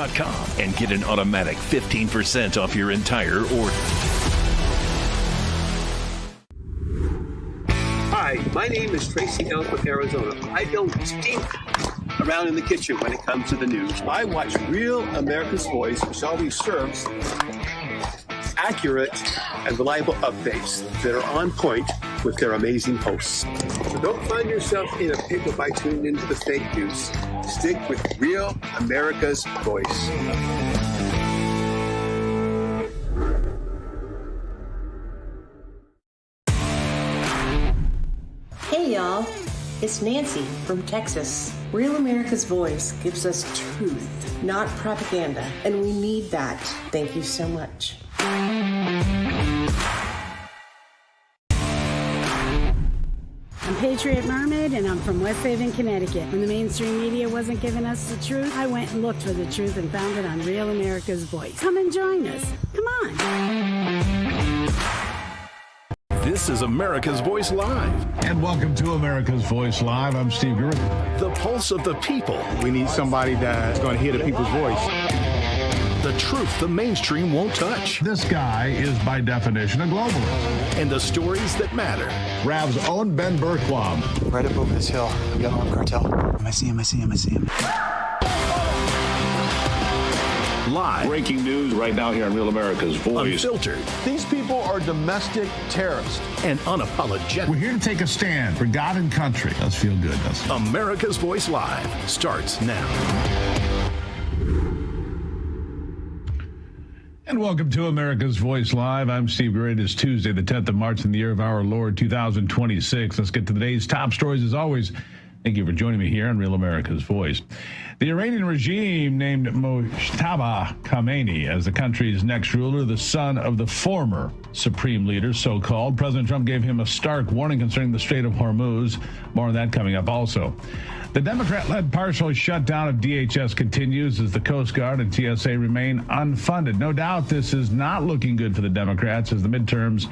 patriotic.com and get an automatic 15% off your entire order. Hi, my name is Tracy L. from Arizona. I don't stink around in the kitchen when it comes to the news. I watch Real America's Voice, which always serves accurate and reliable updates that are on point with their amazing hosts. So don't find yourself in a pickle by tuning into the fake news. Stick with Real America's Voice. Hey y'all, it's Nancy from Texas. Real America's Voice gives us truth, not propaganda, and we need that. Thank you so much. I'm Patriot Mermaid, and I'm from West Haven, Connecticut. When the mainstream media wasn't giving us the truth, I went and looked for the truth and found it on Real America's Voice. Come and join us. Come on. This is America's Voice Live. And welcome to America's Voice Live. I'm Steve Gruber. The pulse of the people. We need somebody that's going to hear the people's voice. The truth the mainstream won't touch. This guy is, by definition, a globalist. And the stories that matter. Rav's own Ben Bergquam. Right up over this hill, we got armed cartel. I see him. Live. Breaking news right now here on Real America's Voice. Unfiltered. These people are domestic terrorists. And unapologetic. We're here to take a stand for God and country. Does feel good, doesn't it? America's Voice Live starts now. And welcome to America's Voice Live. I'm Steve Gray. It is Tuesday, the 10th of March in the year of our Lord, 2026. Let's get to today's top stories as always. Thank you for joining me here on Real America's Voice. The Iranian regime named Mojtaba Khamenei as the country's next ruler, the son of the former supreme leader, so-called. President Trump gave him a stark warning concerning the Strait of Hormuz. More on that coming up also. The Democrat-led partial shutdown of DHS continues as the Coast Guard and TSA remain unfunded. No doubt this is not looking good for the Democrats as the midterms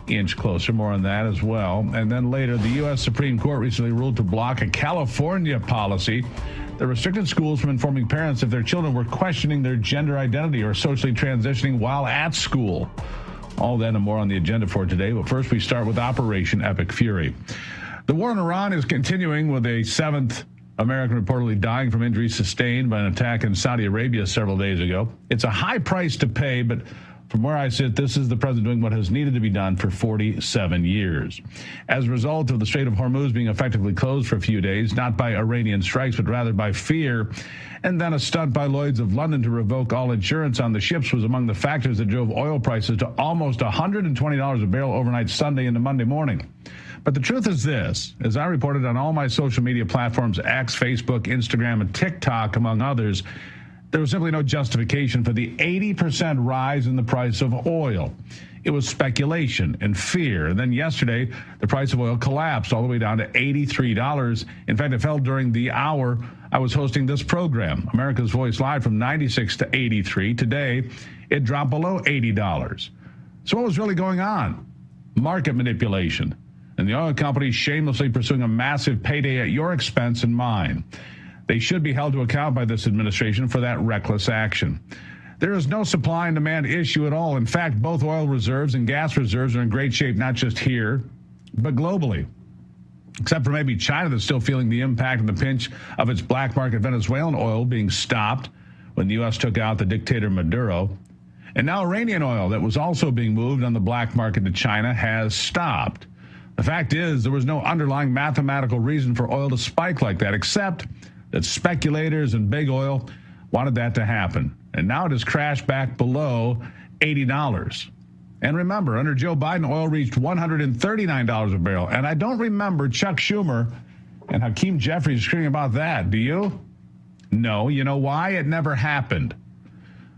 inch closer. More on that as well. And then later, the U.S. Supreme Court recently ruled to block a California policy that restricted schools from informing parents if their children were questioning their gender identity or socially transitioning while at school. All that and more on the agenda for today. But first, we start with Operation Epic Fury. The war in Iran is continuing with a seventh American reportedly dying from injuries sustained by an attack in Saudi Arabia several days ago. It's a high price to pay, but from where I sit, this is the president doing what has needed to be done for 47 years. As a result of the Strait of Hormuz being effectively closed for a few days, not by Iranian strikes, but rather by fear, and then a stunt by Lloyd's of London to revoke all insurance on the ships was among the factors that drove oil prices to almost $120 a barrel overnight Sunday into Monday morning. But the truth is this, as I reported on all my social media platforms, X, Facebook, Instagram, and TikTok, among others, there was simply no justification for the 80% rise in the price of oil. It was speculation and fear. And then yesterday, the price of oil collapsed all the way down to $83. In fact, it fell during the hour I was hosting this program, America's Voice Live, from 96 to 83. Today, it dropped below $80. So what was really going on? Market manipulation. And the oil companies shamelessly pursuing a massive payday at your expense and mine. They should be held to account by this administration for that reckless action. There is no supply and demand issue at all. In fact, both oil reserves and gas reserves are in great shape, not just here, but globally. Except for maybe China that's still feeling the impact and the pinch of its black market Venezuelan oil being stopped when the U.S. took out the dictator Maduro. And now Iranian oil that was also being moved on the black market to China has stopped. The fact is there was no underlying mathematical reason for oil to spike like that, except that speculators and big oil wanted that to happen. And now it has crashed back below $80. And remember, under Joe Biden, oil reached $139 a barrel. And I don't remember Chuck Schumer and Hakeem Jeffries screaming about that. Do you? No. You know why? It never happened.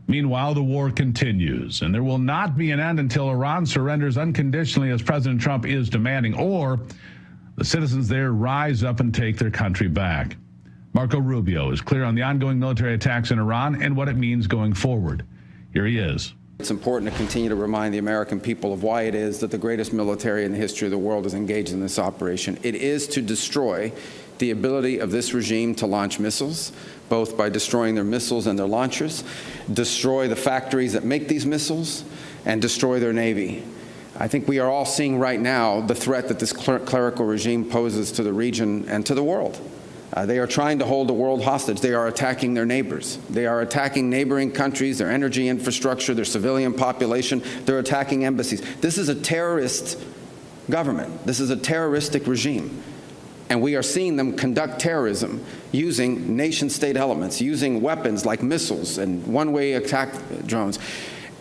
Meanwhile, the war continues, and there will not be an end until Iran surrenders unconditionally, as President Trump is demanding, or the citizens there rise up and take their country back. Marco Rubio is clear on the ongoing military attacks in Iran and what it means going forward. Here he is. It's important to continue to remind the American people of why it is that the greatest military in the history of the world is engaged in this operation. It is to destroy the ability of this regime to launch missiles, both by destroying their missiles and their launchers, destroy the factories that make these missiles, and destroy their Navy. I think we are all seeing right now the threat that this clerical regime poses to the region and to the world. They are trying to hold the world hostage. They are attacking their neighbors. They are attacking neighboring countries, their energy infrastructure, their civilian population. They're attacking embassies. This is a terrorist government. This is a terroristic regime. And we are seeing them conduct terrorism using nation-state elements, using weapons like missiles and one-way attack drones.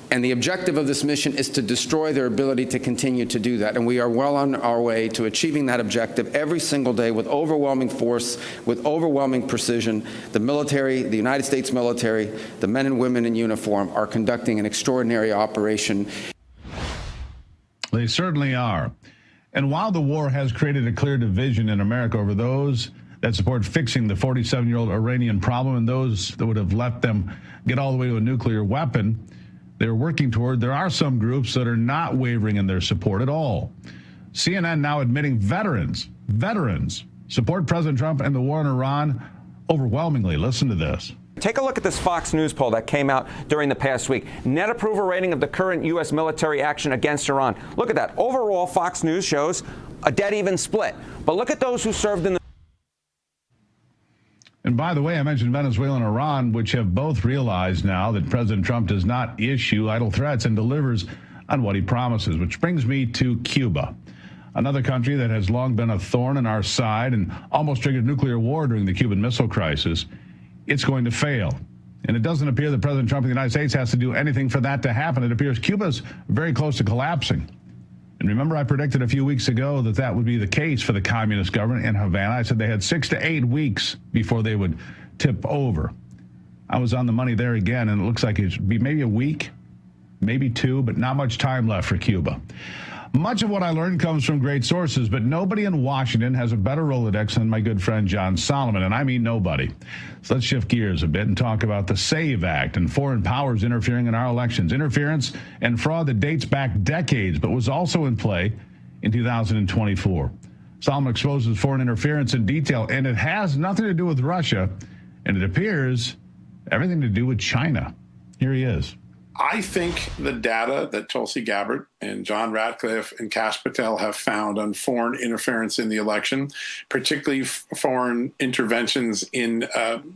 And the objective of this mission is to destroy their ability to continue to do that. And we are well on our way to achieving that objective every single day with overwhelming force, with overwhelming precision. The military, the United States military, the men and women in uniform are conducting an extraordinary operation. They certainly are. And while the war has created a clear division in America over those that support fixing the 47-year-old Iranian problem and those that would have let them get all the way to a nuclear weapon, they're working toward, there are some groups that are not wavering in their support at all. CNN now admitting veterans support President Trump and the war in Iran overwhelmingly. Listen to this. Take a look at this Fox News poll that came out during the past week. Net approval rating of the current U.S. military action against Iran. Look at that. Overall, Fox News shows a dead even split. But look at those who served in the... And by the way, I mentioned Venezuela and Iran, which have both realized now that President Trump does not issue idle threats and delivers on what he promises, which brings me to Cuba, another country that has long been a thorn in our side and almost triggered nuclear war during the Cuban Missile Crisis. It's going to fail. And it doesn't appear that President Trump of the United States has to do anything for that to happen. It appears Cuba's very close to collapsing. And remember, I predicted a few weeks ago that that would be the case for the communist government in Havana. I said they had 6 to 8 weeks before they would tip over. I was on the money there again, and it looks like it should be maybe a week, maybe 2, but not much time left for Cuba. Much of what I learned comes from great sources, but nobody in Washington has a better Rolodex than my good friend John Solomon, and I mean nobody. So let's shift gears a bit and talk about the SAVE Act and foreign powers interfering in our elections. Interference and fraud that dates back decades, but was also in play in 2024. Solomon exposes foreign interference in detail, and it has nothing to do with Russia, and it appears everything to do with China. Here he is. I think the data that Tulsi Gabbard and John Ratcliffe and Kash Patel have found on foreign interference in the election, particularly foreign interventions in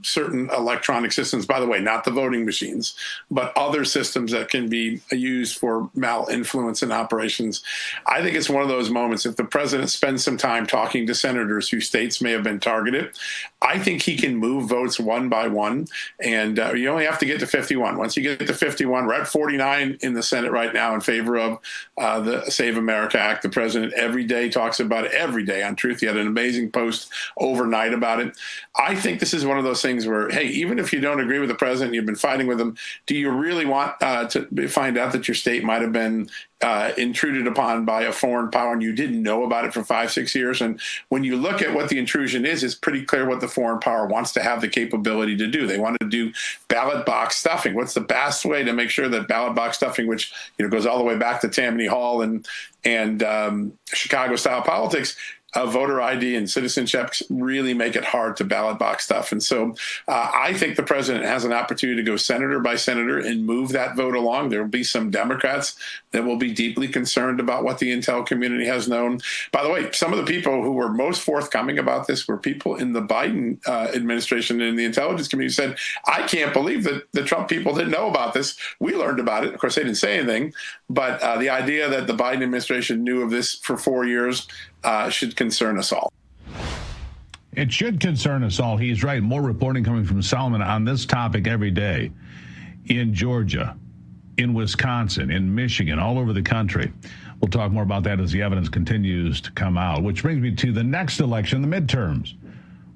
certain electronic systems, by the way, not the voting machines, but other systems that can be used for malinfluence in operations. I think it's one of those moments, if the president spends some time talking to senators whose states may have been targeted, I think he can move votes one by one, and you only have to get to 51. Once you get to 51, we're at 49 in the Senate right now in favor of the Save America Act. The president every day talks about it, every day on Truth. He had an amazing post overnight about it. I think this is one of those things where, hey, even if you don't agree with the president, you've been fighting with him, do you really want to find out that your state might have been intruded upon by a foreign power and you didn't know about it for 5-6 years? And when you look at what the intrusion is, it's pretty clear what the foreign power wants to have the capability to do. They want to do ballot box stuffing. What's the best way to make sure that ballot box stuffing, which goes all the way back to Tammany Hall and Chicago-style politics, voter ID and citizenship really make it hard to ballot box stuff. And so I think the president has an opportunity to go senator by senator and move that vote along. There will be some Democrats that will be deeply concerned about what the intel community has known. By the way, some of the people who were most forthcoming about this were people in the Biden administration and the intelligence community said, I can't believe that the Trump people didn't know about this. We learned about it. Of course, they didn't say anything. But the idea that the Biden administration knew of this for 4 years should concern us all. It should concern us all. He's right. More reporting coming from Solomon on this topic every day. In Georgia, in Wisconsin, in Michigan, all over the country. We'll talk more about that as the evidence continues to come out, which brings me to the next election, the midterms.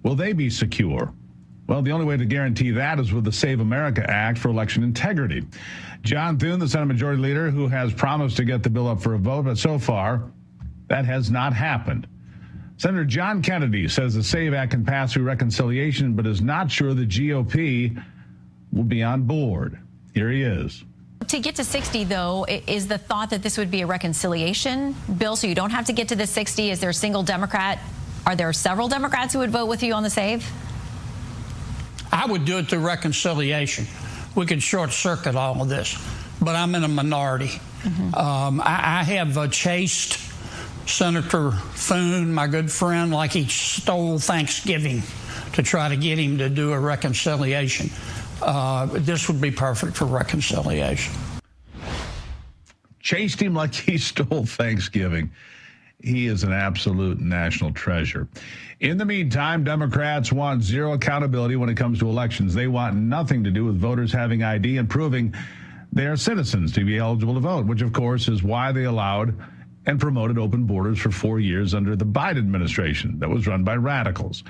Will they be secure? Well, the only way to guarantee that is with the Save America Act for election integrity. John Thune, the Senate Majority Leader, who has promised to get the bill up for a vote, but so far, that has not happened. Senator John Kennedy says the SAVE Act can pass through reconciliation, but is not sure the GOP will be on board. Here he is. To get to 60, though, is the thought that this would be a reconciliation bill, so you don't have to get to the 60? Is there a single Democrat Are there several Democrats who would vote with you on the save? I would do it through reconciliation. We could short circuit all of this, but I'm in a minority. I have chased Senator Thune, my good friend, like he stole Thanksgiving to try to get him to do a reconciliation. This would be perfect for reconciliation. Chased him like he stole Thanksgiving. He is an absolute national treasure. In the meantime, Democrats want zero accountability when it comes to elections. They want nothing to do with voters having ID and proving they are citizens to be eligible to vote, which, of course, is why they allowed and promoted open borders for 4 years under the Biden administration that was run by radicals.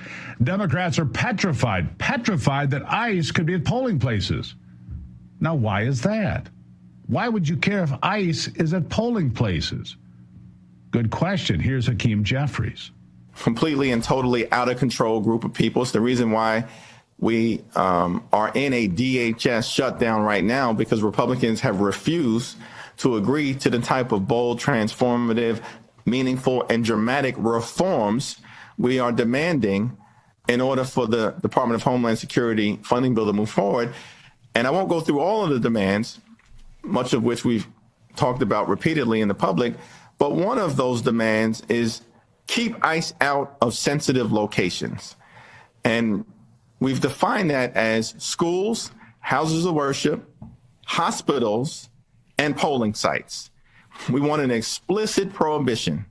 Democrats are petrified that ICE could be at polling places. Now, why is that? Why would you care if ICE is at polling places? Good question. Here's Hakeem Jeffries. Completely and totally out of control group of people. It's the reason why we are in a DHS shutdown right now, because Republicans have refused to agree to the type of bold, transformative, meaningful, and dramatic reforms we are demanding in order for the Department of Homeland Security funding bill to move forward. And I won't go through all of the demands, much of which we've talked about repeatedly in the public, but one of those demands is keep ICE out of sensitive locations. And we've defined that as schools, houses of worship, hospitals, and polling sites. We want an explicit prohibition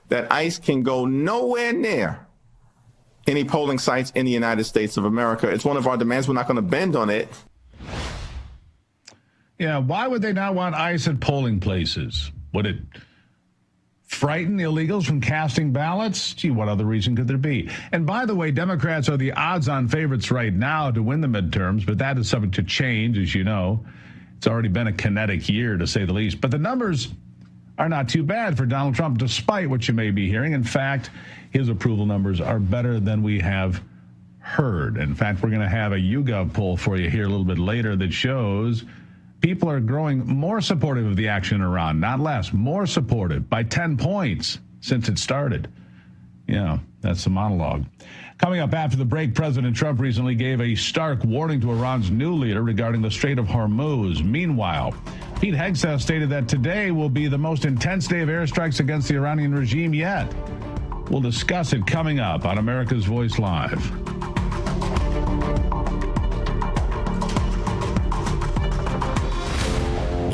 that ICE can go nowhere near any polling sites in the United States of America. It's one of our demands. We're not going to bend on it. Yeah, why would they not want ICE at polling places? Would it frighten the illegals from casting ballots? Gee, what other reason could there be? And by the way, Democrats are the odds-on favorites right now to win the midterms, but that is subject to change, as you know. It's already been a kinetic year, to say the least. But the numbers are not too bad for Donald Trump, despite what you may be hearing. In fact, his approval numbers are better than we have heard. In fact, we're going to have a YouGov poll for you here a little bit later that shows people are growing more supportive of the action in Iran, not less, more supportive by 10 points since it started. Yeah, that's the monologue. Coming up after the break, President Trump recently gave a stark warning to Iran's new leader regarding the Strait of Hormuz. Meanwhile, Pete Hegseth stated that today will be the most intense day of airstrikes against the Iranian regime yet. We'll discuss it coming up on America's Voice Live.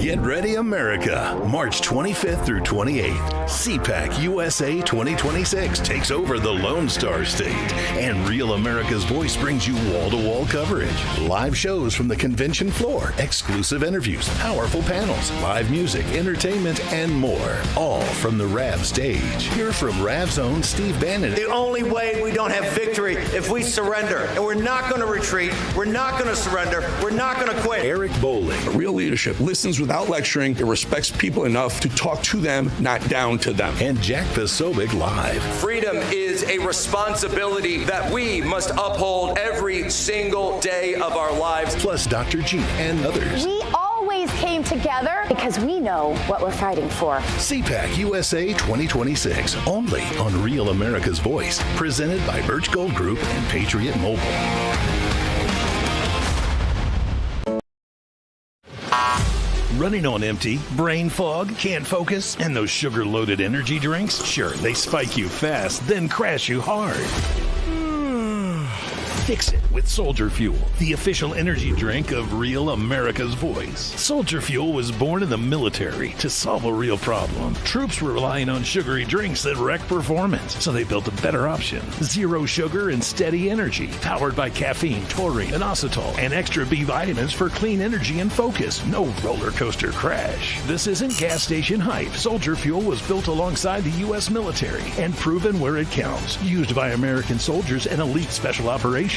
Get ready, America. March 25th through 28th. CPAC USA 2026 takes over the Lone Star State. And Real America's Voice brings you wall-to-wall coverage. Live shows from the convention floor, exclusive interviews, powerful panels, live music, entertainment, and more. All from the RAV stage. Hear from RAV's own Steve Bannon. The only way we don't have victory if we surrender. And we're not going to retreat. We're not going to surrender. We're not going to quit. Eric Bowling. Real leadership listens without lecturing. It respects people enough to talk to them, not down to them. And Jack Posobiec live. Freedom is a responsibility that we must uphold every single day of our lives. Plus Dr. G and others. We always came together because we know what we're fighting for. CPAC USA 2026, only on Real America's Voice. Presented by Birch Gold Group and Patriot Mobile. Running on empty, brain fog, can't focus, and those sugar-loaded energy drinks? Sure, they spike you fast, then crash you hard. Fix it with Soldier Fuel, the official energy drink of Real America's Voice. Soldier Fuel was born in the military to solve a real problem. Troops were relying on sugary drinks that wreck performance, so they built a better option. Zero sugar and steady energy, powered by caffeine, taurine, inositol, and extra B vitamins for clean energy and focus. No roller coaster crash. This isn't gas station hype. Soldier Fuel was built alongside the U.S. military and proven where it counts. Used by American soldiers and elite special operations.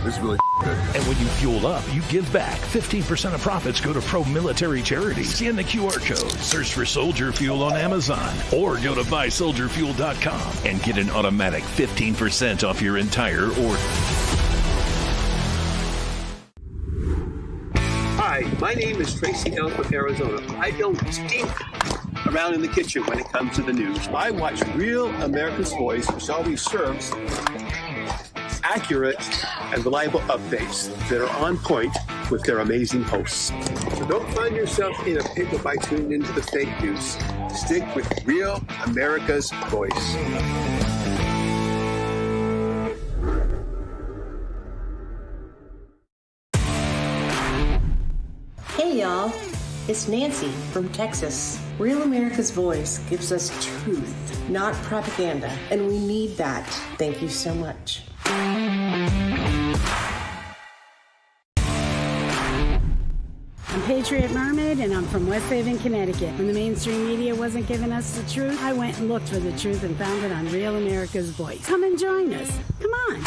It's really good. And when you fuel up, you give back. 15% of profits go to pro-military charities. Scan the QR code, search for Soldier Fuel on Amazon, or go to buysoldierfuel.com and get an automatic 15% off your entire order. Hi, my name is Tracy L. from Arizona. I build steam around in the kitchen when it comes to the news. I watch Real America's Voice, which always serves accurate and reliable updates that are on point with their amazing hosts. So don't find yourself in a pickle by tuning into the fake news. Stick with Real America's Voice. Hey y'all, it's Nancy from Texas. Real America's Voice gives us truth, not propaganda, and we need that. Thank you so much. I'm Patriot Mermaid, and I'm from West Haven, Connecticut. When the mainstream media wasn't giving us the truth, I went and looked for the truth and found it on Real America's Voice. Come and join us. Come on.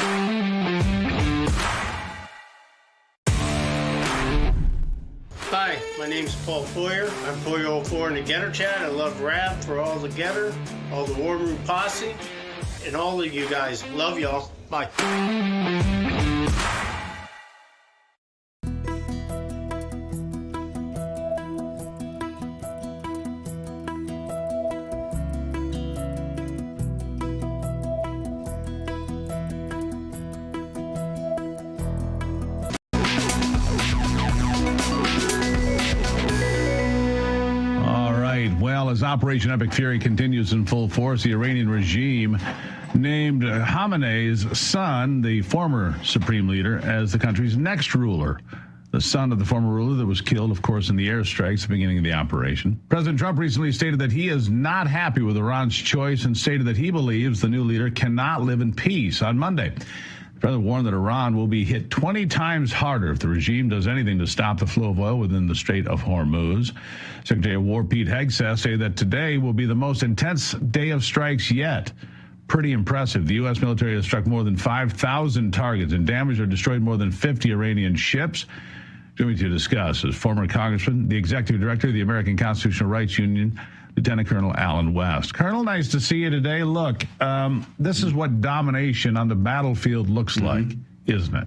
Hi, my name's Paul Foyer. I'm Foyer04 in the Getter Chat. I love rap for all the Getter, all the War Room Posse, and all of you guys. Love y'all. Bye. Well, as Operation Epic Fury continues in full force, the Iranian regime named Khamenei's son, the former supreme leader, as the country's next ruler. The son of the former ruler that was killed, of course, in the airstrikes at the beginning of the operation. President Trump recently stated that he is not happy with Iran's choice and stated that he believes the new leader cannot live in peace. On Monday, the president warned that Iran will be hit 20 times harder if the regime does anything to stop the flow of oil within the Strait of Hormuz. Secretary of War Pete Hegseth said that today will be the most intense day of strikes yet. Pretty impressive. The U.S. military has struck more than 5,000 targets and damaged or destroyed more than 50 Iranian ships. Joining me to discuss is former Congressman, the Executive Director of the American Constitutional Rights Union, Lieutenant Colonel Alan West. Colonel, nice to see you today. Look, this is what domination on the battlefield looks like, isn't it?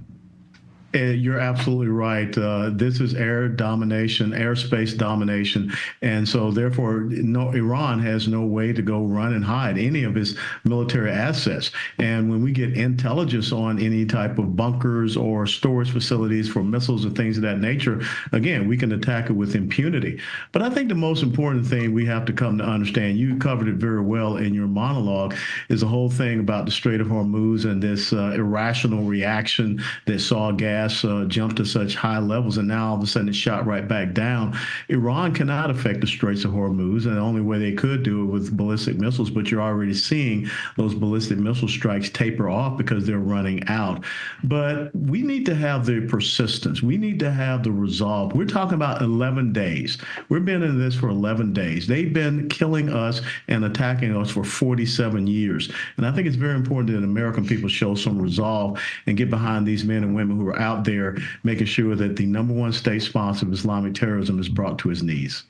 You're absolutely right. This is air domination, airspace domination. And so therefore, Iran has no way to go run and hide any of its military assets. And when we get intelligence on any type of bunkers or storage facilities for missiles and things of that nature, again, we can attack it with impunity. But I think the most important thing we have to come to understand, you covered it very well in your monologue, is the whole thing about the Strait of Hormuz and this irrational reaction that saw gas jumped to such high levels, and now all of a sudden it shot right back down. Iran cannot affect the Straits of Hormuz, and the only way they could do it with ballistic missiles, but you're already seeing those ballistic missile strikes taper off because they're running out. But we need to have the persistence. We need to have the resolve. We're talking about 11 days. We've been in this for 11 days. They've been killing us and attacking us for 47 years. And I think it's very important that American people show some resolve and get behind these men and women who are out there making sure that the number one state sponsor of Islamic terrorism is brought to his knees.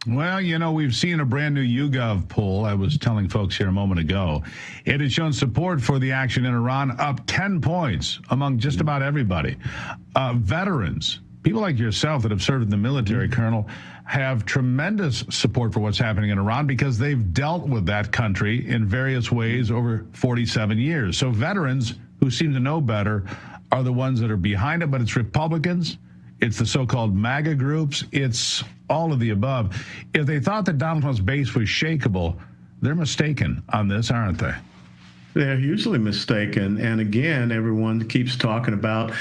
Well, you know, we've seen a brand new YouGov poll. I was telling folks here a moment ago. It has shown support for the action in Iran up 10 points among just about everybody. Veterans, people like yourself that have served in the military, Colonel, have tremendous support for what's happening in Iran because they've dealt with that country in various ways over 47 years. So veterans who seem to know better are the ones that are behind it, but it's Republicans, it's the so-called MAGA groups, it's all of the above. If they thought that Donald Trump's base was shakeable, they're mistaken on this, aren't they? They're hugely mistaken. And again, everyone keeps talking about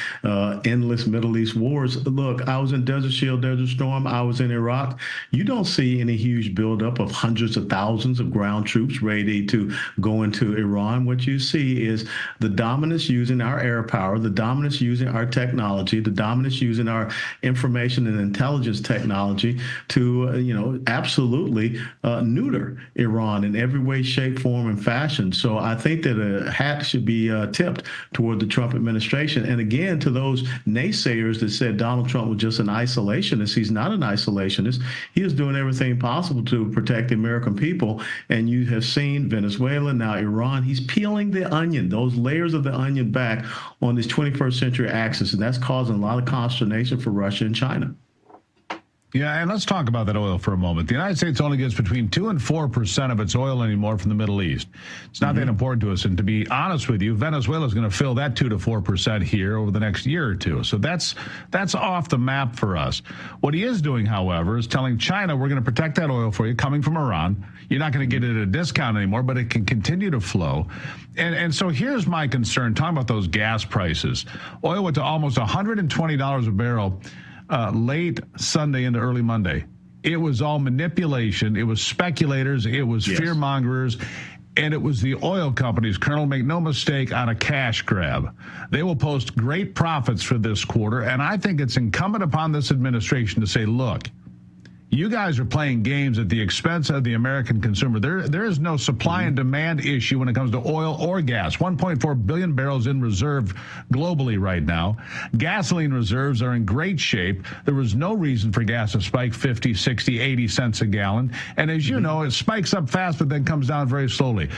endless Middle East wars. Look, I was in Desert Shield, Desert Storm. I was in Iraq. You don't see any huge buildup of hundreds of thousands of ground troops ready to go into Iran. What you see is the dominance using our air power, the dominance using our technology, the dominance using our information and intelligence technology to, absolutely neuter Iran in every way, shape, form, and fashion. So I think that a hat should be tipped toward the Trump administration. And again, to those naysayers that said Donald Trump was just an isolationist, he's not an isolationist. He is doing everything possible to protect the American people. And you have seen Venezuela, now Iran. He's peeling the onion, those layers of the onion back on this 21st century axis. And that's causing a lot of consternation for Russia and China. Yeah, and let's talk about that oil for a moment. The United States only gets between 2 and 4% of its oil anymore from the Middle East. It's not that important to us. And to be honest with you, Venezuela is going to fill that 2 to 4% here over the next year or two. So that's off the map for us. What he is doing, however, is telling China, we're going to protect that oil for you coming from Iran. You're not going to get it at a discount anymore, but it can continue to flow. And so here's my concern, talking about those gas prices. Oil went to almost $120 a barrel late Sunday into early Monday. It was all manipulation. It was speculators. It was fear mongers. And it was the oil companies, Colonel, make no mistake, on a cash grab. They will post great profits for this quarter. And I think it's incumbent upon this administration to say, look, you guys are playing games at the expense of the American consumer. There is no supply and demand issue when it comes to oil or gas. 1.4 billion barrels in reserve globally right now. Gasoline reserves are in great shape. There was no reason for gas to spike 50, 60, 80 cents a gallon. And as you know, it spikes up fast, but then comes down very slowly.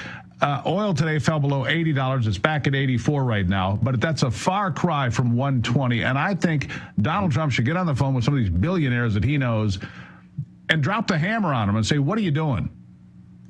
Oil today fell below $80. It's back at 84 right now, but that's a far cry from 120. And I think Donald Trump should get on the phone with some of these billionaires that he knows and drop the hammer on them and say, what are you doing?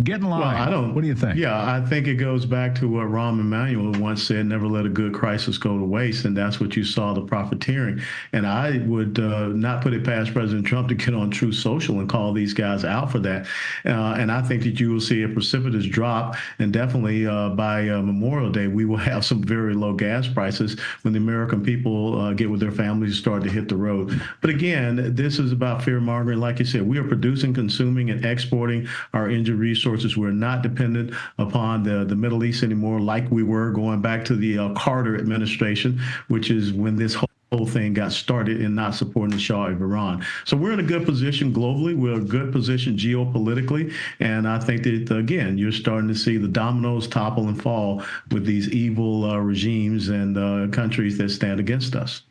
Get in line. What do you think? Yeah, I think it goes back to what Rahm Emanuel once said, never let a good crisis go to waste. And that's what you saw, the profiteering. And I would not put it past President Trump to get on Truth Social and call these guys out for that. And I think that you will see a precipitous drop. And definitely by Memorial Day, we will have some very low gas prices when the American people get with their families and start to hit the road. But again, this is about fear mongering. Like you said, we are producing, consuming, and exporting our energy resources. We're not dependent upon the Middle East anymore like we were going back to the Carter administration, which is when this whole thing got started in not supporting the Shah of Iran. So we're in a good position globally. We're in a good position geopolitically. And I think that, again, you're starting to see the dominoes topple and fall with these evil regimes and countries that stand against us.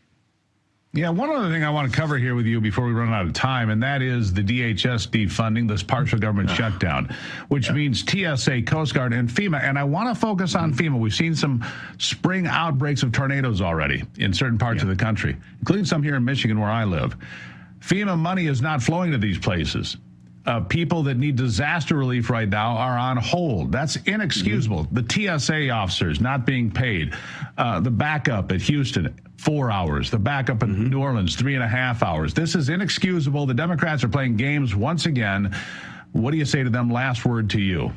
Yeah, one other thing I want to cover here with you before we run out of time, and that is the DHS defunding, this partial government shutdown, which means TSA, Coast Guard, and FEMA. And I want to focus on FEMA. We've seen some spring outbreaks of tornadoes already in certain parts of the country, including some here in Michigan where I live. FEMA money is not flowing to these places. People that need disaster relief right now are on hold. That's inexcusable. The TSA officers not being paid. The backup at Houston, 4 hours. The backup in New Orleans, 3.5 hours. This is inexcusable. The Democrats are playing games once again. What do you say to them? Last word to you.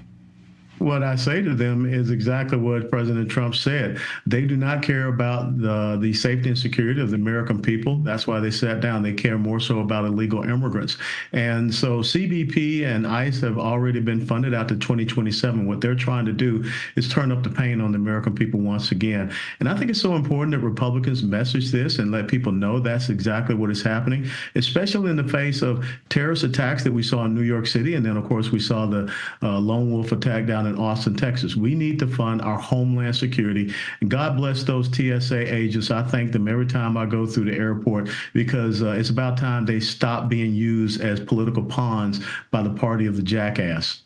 What I say to them is exactly what President Trump said. They do not care about the safety and security of the American people. That's why they sat down. They care more so about illegal immigrants. And so CBP and ICE have already been funded out to 2027. What they're trying to do is turn up the pain on the American people once again. And I think it's so important that Republicans message this and let people know that's exactly what is happening, especially in the face of terrorist attacks that we saw in New York City. And then, of course, we saw the lone wolf attack down in Austin, Texas. We need to fund our homeland security. And God bless those TSA agents. I thank them every time I go through the airport because it's about time they stop being used as political pawns by the party of the jackass.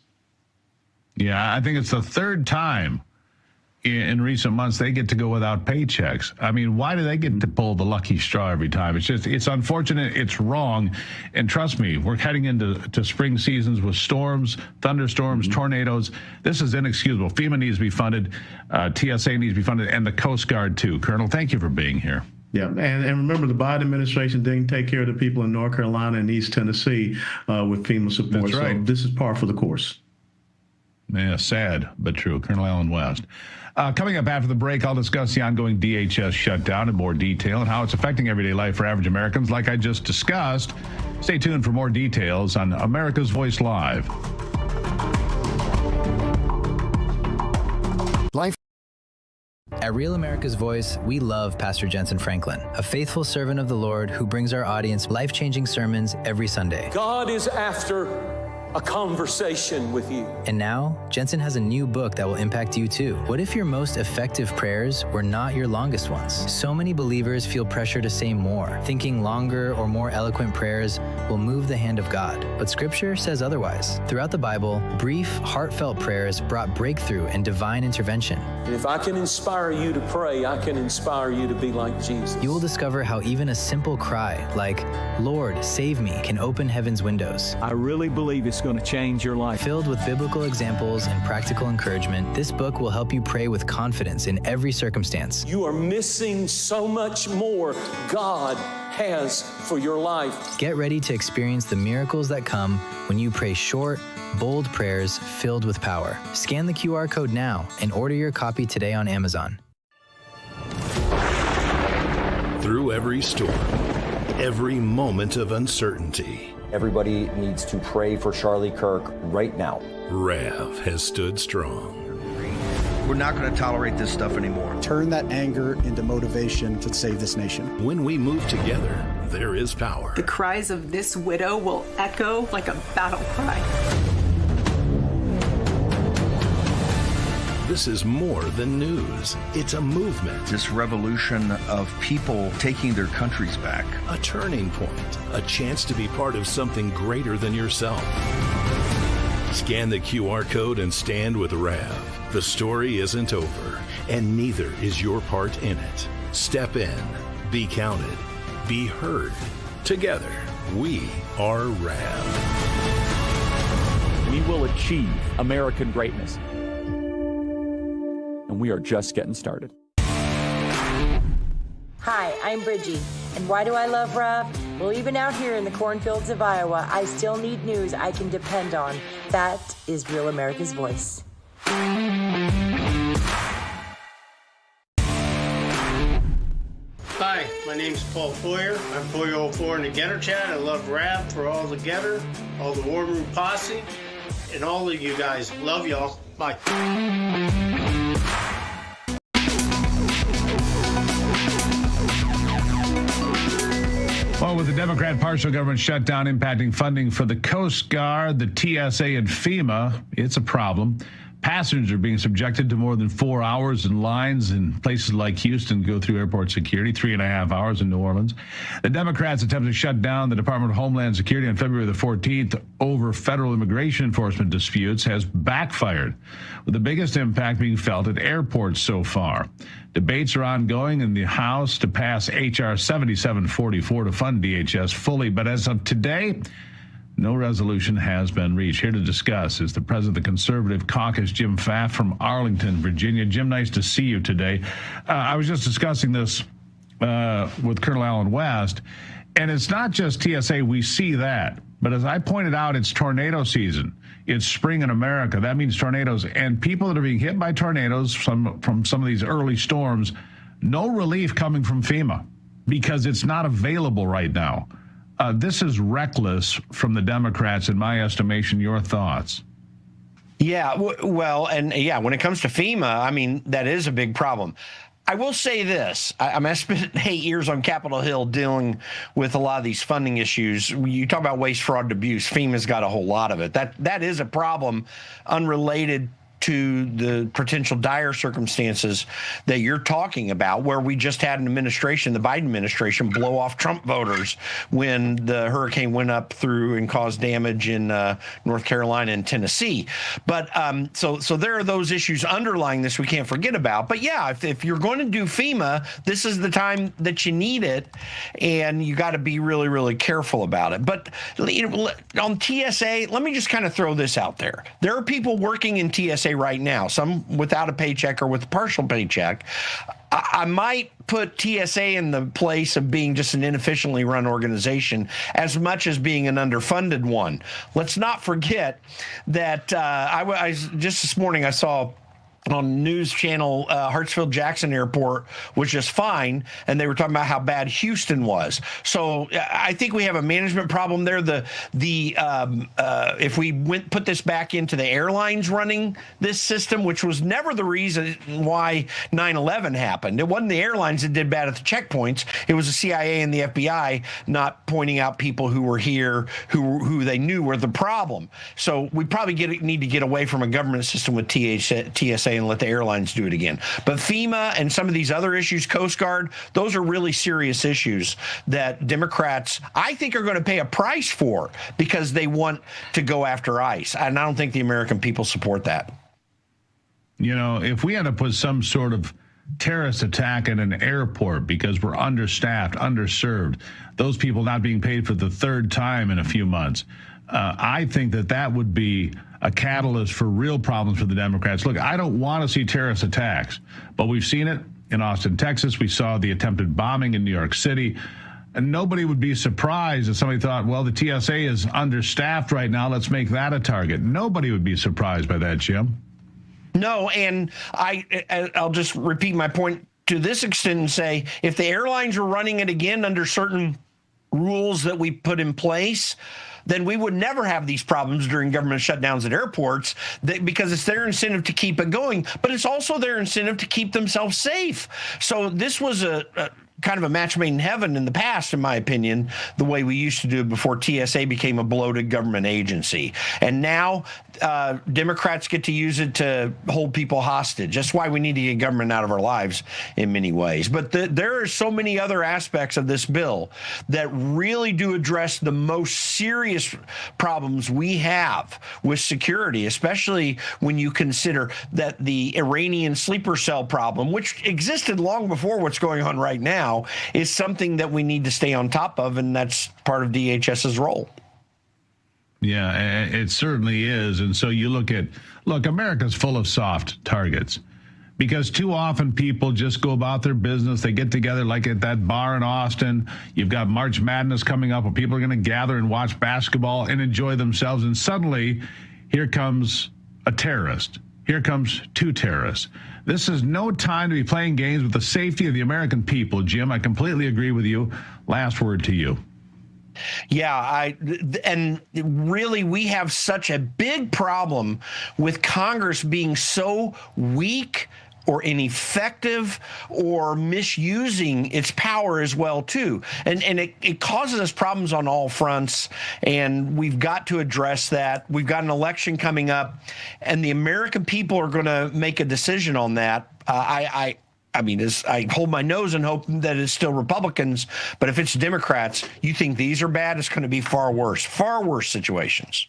Yeah, I think it's the third time in recent months they get to go without paychecks. I mean, why do they get to pull the lucky straw every time? It's unfortunate. It's wrong. And trust me, we're heading into spring seasons with storms, thunderstorms, tornadoes. This is inexcusable. FEMA needs to be funded. TSA needs to be funded, and the Coast Guard too. Colonel, thank you for being here. Yeah, and remember, the Biden administration didn't take care of the people in North Carolina and East Tennessee with FEMA support. That's right. So this is par for the course. Yeah, sad but true. Colonel Alan West. Coming up after the break, I'll discuss the ongoing DHS shutdown in more detail and how it's affecting everyday life for average Americans, like I just discussed. Stay tuned for more details on America's Voice Live. At Real America's Voice, we love Pastor Jensen Franklin, a faithful servant of the Lord who brings our audience life-changing sermons every Sunday. God is after a conversation with you. And now, Jensen has a new book that will impact you too. What if your most effective prayers were not your longest ones? So many believers feel pressure to say more, thinking longer or more eloquent prayers will move the hand of God. But Scripture says otherwise. Throughout the Bible, brief, heartfelt prayers brought breakthrough and divine intervention. And if I can inspire you to pray, I can inspire you to be like Jesus. You will discover how even a simple cry, like, "Lord, save me," can open heaven's windows. I really believe it's going to change your life. Filled with biblical examples and practical encouragement, this book will help you pray with confidence in every circumstance. You are missing so much more God has for your life. Get ready to experience the miracles that come when you pray short, bold prayers filled with power. Scan the QR code now and order your copy today on Amazon. Through every storm, every moment of uncertainty, everybody needs to pray for Charlie Kirk right now. Rav has stood strong. We're not going to tolerate this stuff anymore. Turn that anger into motivation to save this nation. When we move together, there is power. The cries of this widow will echo like a battle cry. This is more than news. It's a movement. This revolution of people taking their countries back. A turning point. A chance to be part of something greater than yourself. Scan the QR code and stand with Rav. The story isn't over, and neither is your part in it. Step in, be counted, be heard. Together, we are Rav. We will achieve American greatness. And we are just getting started. Hi, I'm Bridgie. And why do I love Rav? Well, even out here in the cornfields of Iowa, I still need news I can depend on. That is Real America's Voice. Hi, my name's Paul Poyer. I'm Poyer04 in the Getter Chat. I love Rav for all the Getter, all the War Room Posse, and all of you guys. Love y'all. Bye. Well, with the Democrat partial government shutdown impacting funding for the Coast Guard, the TSA, and FEMA, it's a problem. Passengers are being subjected to more than 4 hours in lines in places like Houston go through airport security, 3.5 hours in New Orleans. The Democrats attempt to shut down the Department of Homeland Security on February the 14th over federal immigration enforcement disputes has backfired, with the biggest impact being felt at airports so far. Debates are ongoing in the House to pass H.R. 7744 to fund DHS fully, but as of today, no resolution has been reached. Here to discuss is the president of the Conservative Caucus, Jim Pfaff from Arlington, Virginia. Jim, nice to see you today. I was just discussing this with Colonel Allen West, and it's not just TSA. We see that. But as I pointed out, it's tornado season. It's spring in America. That means tornadoes. And people that are being hit by tornadoes from some of these early storms, no relief coming from FEMA because it's not available right now. This is reckless from the Democrats, in my estimation. Your thoughts? Yeah, well, and yeah, when it comes to FEMA, I mean, that is a big problem. I will say this. I spent 8 years on Capitol Hill dealing with a lot of these funding issues. You talk about waste, fraud, and abuse. FEMA's got a whole lot of it. That is a problem unrelated to the potential dire circumstances that you're talking about, where we just had an administration, the Biden administration, blow off Trump voters when the hurricane went up through and caused damage in North Carolina and Tennessee. But so there are those issues underlying this we can't forget about. But yeah, if you're going to do FEMA, this is the time that you need it, and you got to be really, really careful about it. But on TSA, let me just kind of throw this out there. There are people working in TSA right now, some without a paycheck or with a partial paycheck. I might put TSA in the place of being just an inefficiently run organization as much as being an underfunded one. Let's not forget that I just this morning I saw on news channel Hartsfield-Jackson Airport was just fine, and they were talking about how bad Houston was. So I think we have a management problem there. If we put this back into the airlines running this system, which was never the reason why 9/11 happened. It wasn't the airlines that did bad at the checkpoints. It was the CIA and the FBI not pointing out people who were here who they knew were the problem. So we probably need to get away from a government system with TSA and let the airlines do it again. But FEMA and some of these other issues, Coast Guard, those are really serious issues that Democrats, I think, are going to pay a price for because they want to go after ICE. And I don't think the American people support that. You know, if we had to put some sort of terrorist attack at an airport because we're understaffed, underserved, those people not being paid for the third time in a few months, I think that would be a catalyst for real problems for the Democrats. Look, I don't want to see terrorist attacks, but we've seen it in Austin, Texas. We saw the attempted bombing in New York City. And nobody would be surprised if somebody thought, well, the TSA is understaffed right now. Let's make that a target. Nobody would be surprised by that, Jim. No, and I'll just repeat my point to this extent and say, if the airlines were running it again under certain rules that we put in place, then we would never have these problems during government shutdowns at airports because it's their incentive to keep it going, but it's also their incentive to keep themselves safe. So this was a kind of a match made in heaven in the past, in my opinion, the way we used to do it before TSA became a bloated government agency. And now Democrats get to use it to hold people hostage. That's why we need to get government out of our lives in many ways. But there are so many other aspects of this bill that really do address the most serious problems we have with security, especially when you consider that the Iranian sleeper cell problem, which existed long before what's going on right now, is something that we need to stay on top of, and that's part of DHS's role. Yeah, it certainly is. And so you look, America's full of soft targets because too often people just go about their business. They get together like at that bar in Austin. You've got March Madness coming up where people are going to gather and watch basketball and enjoy themselves. And suddenly here comes a terrorist. Here comes two terrorists. This is no time to be playing games with the safety of the American people, Jim. I completely agree with you. Last word to you. Yeah, and really we have such a big problem with Congress being so weak or ineffective or misusing its power as well, too. And it causes us problems on all fronts, and we've got to address that. We've got an election coming up, and the American people are going to make a decision on that. I hold my nose and hope that it's still Republicans, but if it's Democrats, you think these are bad, it's going to be far worse situations.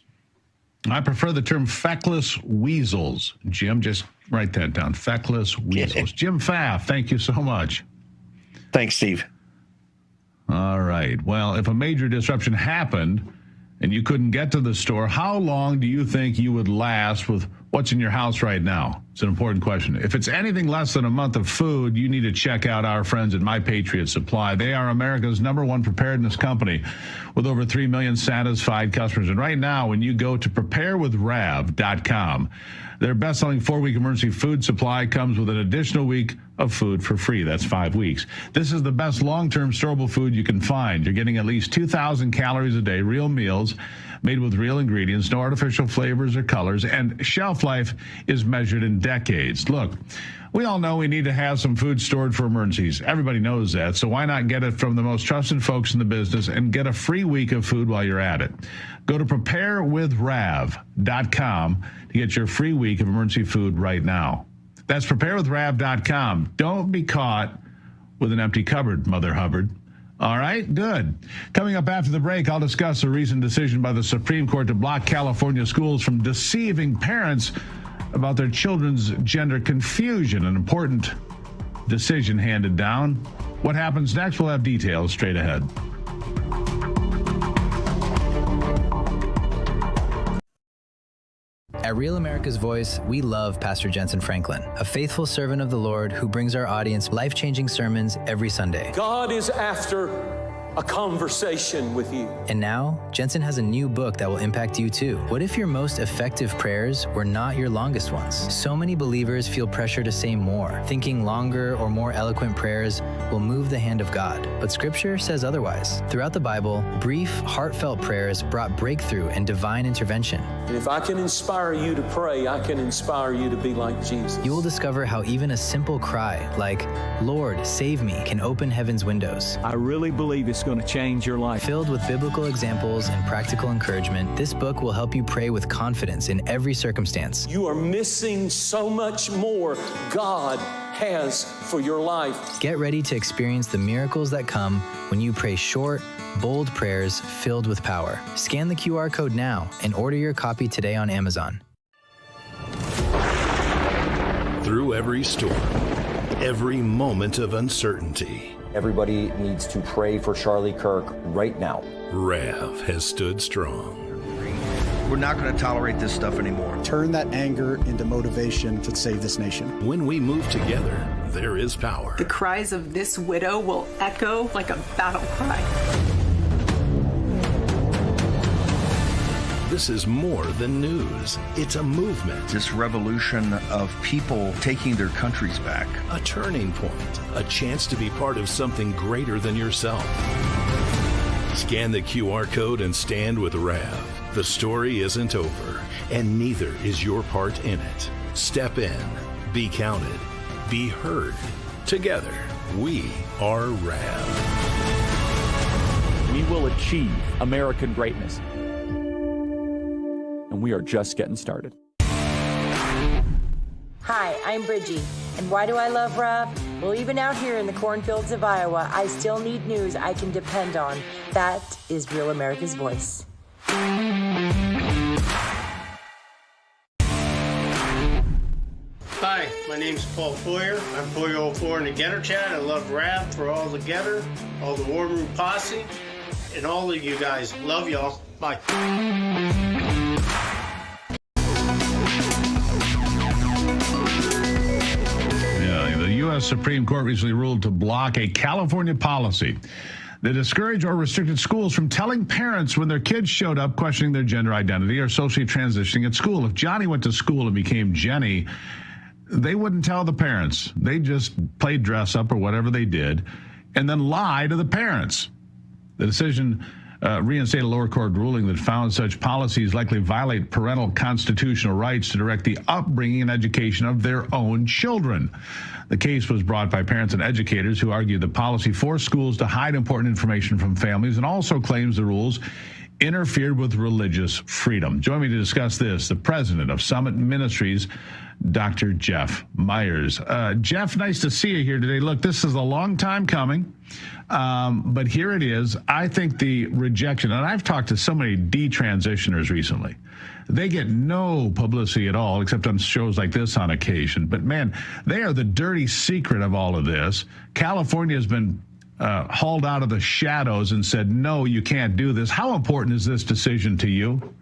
I prefer the term feckless weasels. Jim, just write that down. Feckless weasels. Jim Pfaff, thank you so much. Thanks, Steve. All right. Well, if a major disruption happened and you couldn't get to the store, how long do you think you would last with what's in your house right now? It's an important question. If it's anything less than a month of food, you need to check out our friends at My Patriot Supply. They are America's #1 preparedness company with over 3 million satisfied customers. And right now, when you go to preparewithrav.com, their best-selling 4-week emergency food supply comes with an additional week of food for free. That's 5 weeks. This is the best long-term storable food you can find. You're getting at least 2,000 calories a day, real meals made with real ingredients, no artificial flavors or colors, and shelf life is measured in decades. Look, we all know we need to have some food stored for emergencies. Everybody knows that, so why not get it from the most trusted folks in the business and get a free week of food while you're at it? Go to preparewithrav.com to get your free week of emergency food right now. That's preparewithrav.com. Don't be caught with an empty cupboard, Mother Hubbard. All right, good. Coming up after the break, I'll discuss a recent decision by the Supreme Court to block California schools from deceiving parents about their children's gender confusion, an important decision handed down. What happens next? We'll have details straight ahead. At Real America's Voice, we love Pastor Jensen Franklin, a faithful servant of the Lord who brings our audience life-changing sermons every Sunday. God is after a conversation with you. And now, Jensen has a new book that will impact you too. What if your most effective prayers were not your longest ones? So many believers feel pressure to say more, thinking longer or more eloquent prayers will move the hand of God. But Scripture says otherwise. Throughout the Bible, brief, heartfelt prayers brought breakthrough and divine intervention. And if I can inspire you to pray, I can inspire you to be like Jesus. You will discover how even a simple cry, like, "Lord, save me," can open heaven's windows. I really believe it's going to change your life. Filled with biblical examples and practical encouragement, this book will help you pray with confidence in every circumstance. You are missing so much more God has for your life. Get ready to experience the miracles that come when you pray short, bold prayers filled with power. Scan the QR code now and order your copy today on Amazon. Through every storm, every moment of uncertainty, everybody needs to pray for Charlie Kirk right now. Rav has stood strong. We're not going to tolerate this stuff anymore. Turn that anger into motivation to save this nation. When we move together, there is power. The cries of this widow will echo like a battle cry. This is more than news. It's a movement. This revolution of people taking their countries back. A turning point. A chance to be part of something greater than yourself. Scan the QR code and stand with Rav. The story isn't over, and neither is your part in it. Step in, be counted, be heard. Together, we are Rav. We will achieve American greatness. And we are just getting started. Hi, I'm Bridgie. And why do I love Rav? Well, even out here in the cornfields of Iowa, I still need news I can depend on. That is Real America's Voice. Hi, my name's Paul Foyer. I'm Poyo04 in the Getter Chat. I love Rav for all the Getter, all the War Room Posse, and all of you guys. Love y'all. Bye. The U.S. Supreme Court recently ruled to block a California policy that discouraged or restricted schools from telling parents when their kids showed up questioning their gender identity or socially transitioning at school. If Johnny went to school and became Jenny, they wouldn't tell the parents. They just played dress up or whatever they did and then lie to the parents. The decision reinstated a lower court ruling that found such policies likely violate parental constitutional rights to direct the upbringing and education of their own children. The case was brought by parents and educators who argued the policy forced schools to hide important information from families and also claims the rules interfered with religious freedom. Join me to discuss this, the president of Summit Ministries, Dr. Jeff Myers. Jeff, nice to see you here today. Look, this is a long time coming, but here it is. I think the rejection, and I've talked to so many detransitioners recently, they get no publicity at all, except on shows like this on occasion. But man, they are the dirty secret of all of this. California has been hauled out of the shadows and said, no, you can't do this. How important is this decision to you?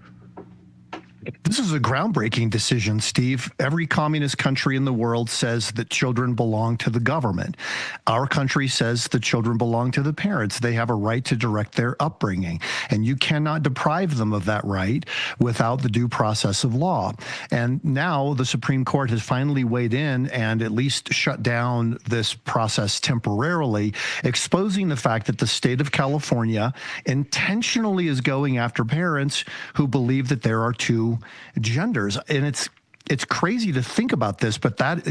This is a groundbreaking decision, Steve. Every communist country in the world says that children belong to the government. Our country says that children belong to the parents. They have a right to direct their upbringing, and you cannot deprive them of that right without the due process of law. And now the Supreme Court has finally weighed in and at least shut down this process temporarily, exposing the fact that the state of California intentionally is going after parents who believe that there are two genders. And it's crazy to think about this, but that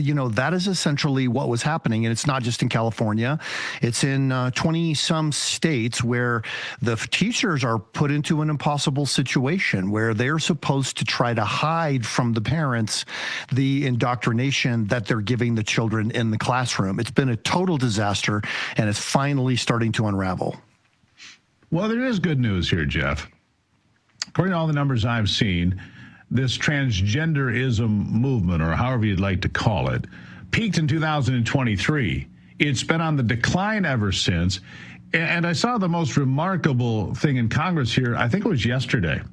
is essentially what was happening. And it's not just in California. It's in 20 some states where the teachers are put into an impossible situation where they're supposed to try to hide from the parents the indoctrination that they're giving the children in the classroom. It's been a total disaster, and it's finally starting to unravel. Well, there is good news here, Jeff. According to all the numbers I've seen, this transgenderism movement, or however you'd like to call it, peaked in 2023. It's been on the decline ever since. And I saw the most remarkable thing in Congress here, I think it was yesterday,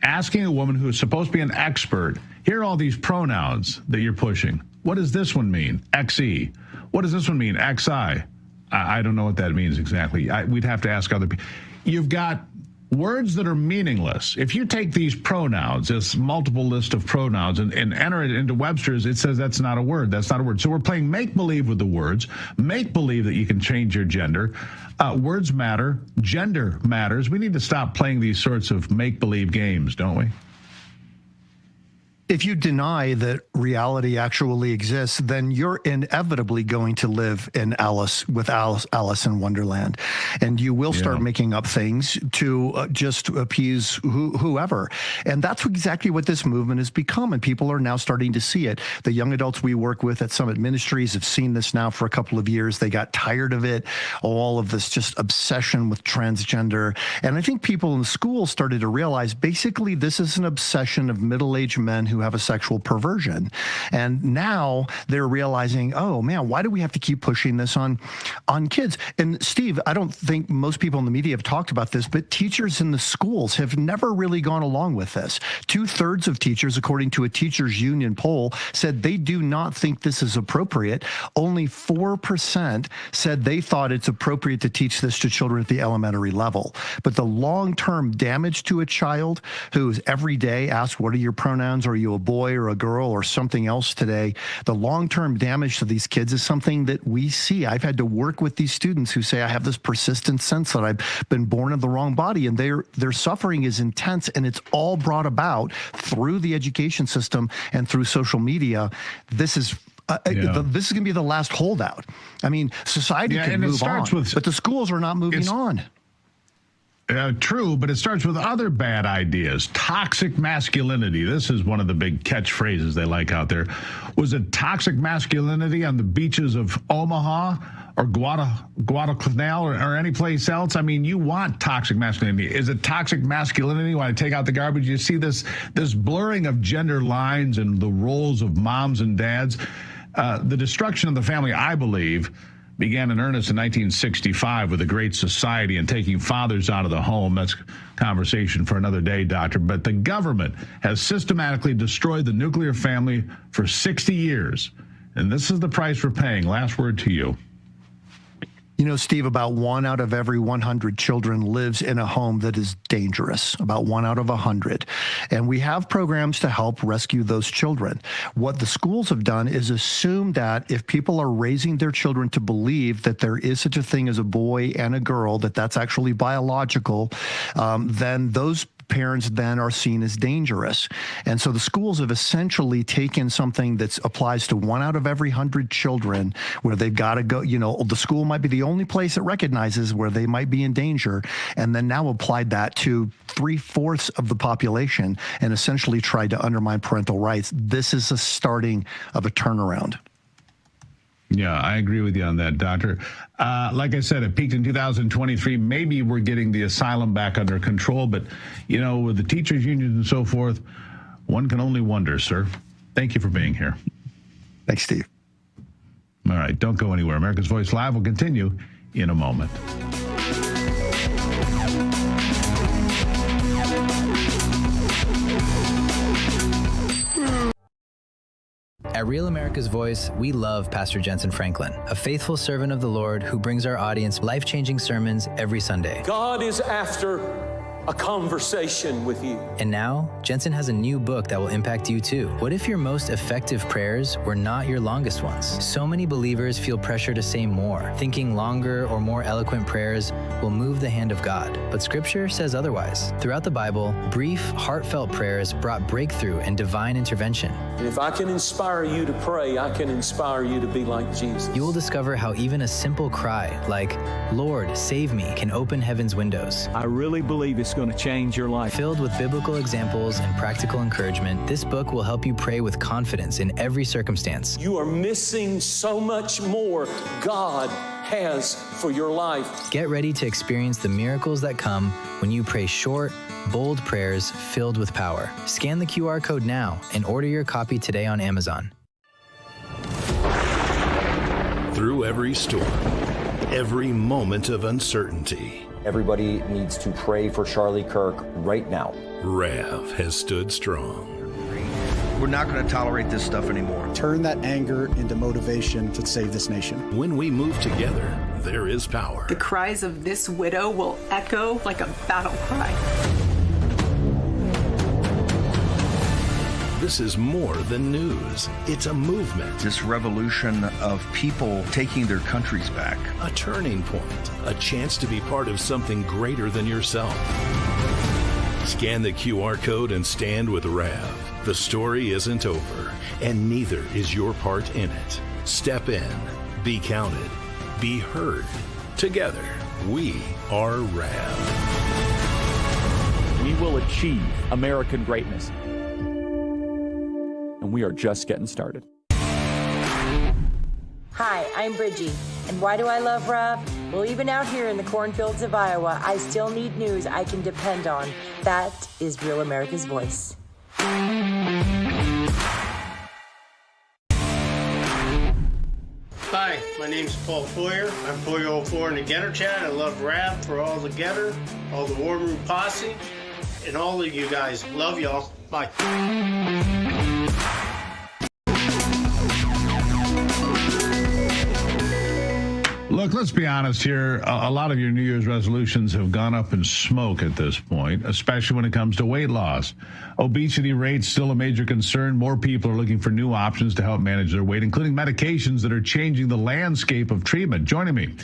asking a woman who is supposed to be an expert, here are all these pronouns that you're pushing. What does this one mean? XE. What does this one mean? XI. I don't know what that means exactly. We'd have to ask other people. You've got words that are meaningless. If you take these pronouns, this multiple list of pronouns, and enter it into Webster's, it says that's not a word. That's not a word. So we're playing make-believe with the words. Make-believe that you can change your gender. Words matter. Gender matters. We need to stop playing these sorts of make-believe games, don't we? If you deny that reality actually exists, then you're inevitably going to live in Alice in Wonderland, and you will start making up things to just appease whoever. And that's exactly what this movement has become, and people are now starting to see it. The young adults we work with at Summit Ministries have seen this now for a couple of years. They got tired of it, all of this just obsession with transgender. And I think people in the schools started to realize basically this is an obsession of middle-aged men who have a sexual perversion. And now they're realizing, oh man, why do we have to keep pushing this on kids? And Steve, I don't think most people in the media have talked about this, but teachers in the schools have never really gone along with this. 2/3 of teachers, according to a teachers union poll, said they do not think this is appropriate. Only 4% said they thought it's appropriate to teach this to children at the elementary level. But the long-term damage to a child who's every day asked, what are your pronouns? Are you a boy or a girl or something else today? The long-term damage to these kids is something that we see. I've had to work with these students who say, I have this persistent sense that I've been born in the wrong body, and their suffering is intense, and it's all brought about through the education system and through social media. This is this is going to be the last holdout. I mean, society can move on, but the schools are not moving on. True, but it starts with other bad ideas. Toxic masculinity. This is one of the big catchphrases they like out there. Was it toxic masculinity on the beaches of Omaha or Guadalcanal or any place else? I mean, you want toxic masculinity. Is it toxic masculinity when I take out the garbage? You see this blurring of gender lines and the roles of moms and dads. The destruction of the family, I believe, began in earnest in 1965 with the Great Society and taking fathers out of the home. That's conversation for another day, Doctor. But the government has systematically destroyed the nuclear family for 60 years. And this is the price we're paying. Last word to you. You know, Steve, about 1 out of every 100 children lives in a home that is dangerous, about 1 out of 100. And we have programs to help rescue those children. What the schools have done is assume that if people are raising their children to believe that there is such a thing as a boy and a girl, that that's actually biological, then those parents then are seen as dangerous. And so the schools have essentially taken something that applies to 1 out of every 100 children where they've got to go, you know, the school might be the only place it recognizes where they might be in danger, and then now applied that to 3/4 of the population and essentially tried to undermine parental rights. This is a starting of a turnaround. Yeah, I agree with you on that, Doctor. Like I said, it peaked in 2023. Maybe we're getting the asylum back under control, but, you know, with the teachers' unions and so forth, one can only wonder, sir. Thank you for being here. Thanks, Steve. All right, don't go anywhere. America's Voice Live will continue in a moment. At Real America's Voice, we love Pastor Jensen Franklin, a faithful servant of the Lord who brings our audience life-changing sermons every Sunday. God is after a conversation with you. And now, Jensen has a new book that will impact you too. What if your most effective prayers were not your longest ones? So many believers feel pressure to say more, thinking longer or more eloquent prayers will move the hand of God. But Scripture says otherwise. Throughout the Bible, brief, heartfelt prayers brought breakthrough and divine intervention. And if I can inspire you to pray, I can inspire you to be like Jesus. You will discover how even a simple cry like, Lord, save me, can open heaven's windows. I really believe it's going to change your life. Filled with biblical examples and practical encouragement, this book will help you pray with confidence in every circumstance. You are missing so much more God has for your life. Get ready to experience the miracles that come when you pray short, bold prayers filled with power. Scan the QR code now and order your copy today on Amazon. Through every storm, every moment of uncertainty, everybody needs to pray for Charlie Kirk right now. Rev has stood strong. We're not going to tolerate this stuff anymore. Turn that anger into motivation to save this nation. When we move together, there is power. The cries of this widow will echo like a battle cry. This is more than news. It's a movement. This revolution of people taking their countries back. A turning point. A chance to be part of something greater than yourself. Scan the QR code and stand with Rav. The story isn't over, and neither is your part in it. Step in. Be counted. Be heard. Together, we are Rav. We will achieve American greatness. And we are just getting started. Hi, I'm Bridgie. And why do I love Rav? Well, even out here in the cornfields of Iowa, I still need news I can depend on. That is Real America's Voice. Hi, my name's Paul Foyer. I'm Poyo04 in the Getter Chat. I love Rav for all the Getter, all the War Room Posse, and all of you guys. Love y'all. Bye. Look, let's be honest here. A lot of your New Year's resolutions have gone up in smoke at this point, especially when it comes to weight loss. Obesity rates still a major concern. More people are looking for new options to help manage their weight, including medications that are changing the landscape of treatment. Joining me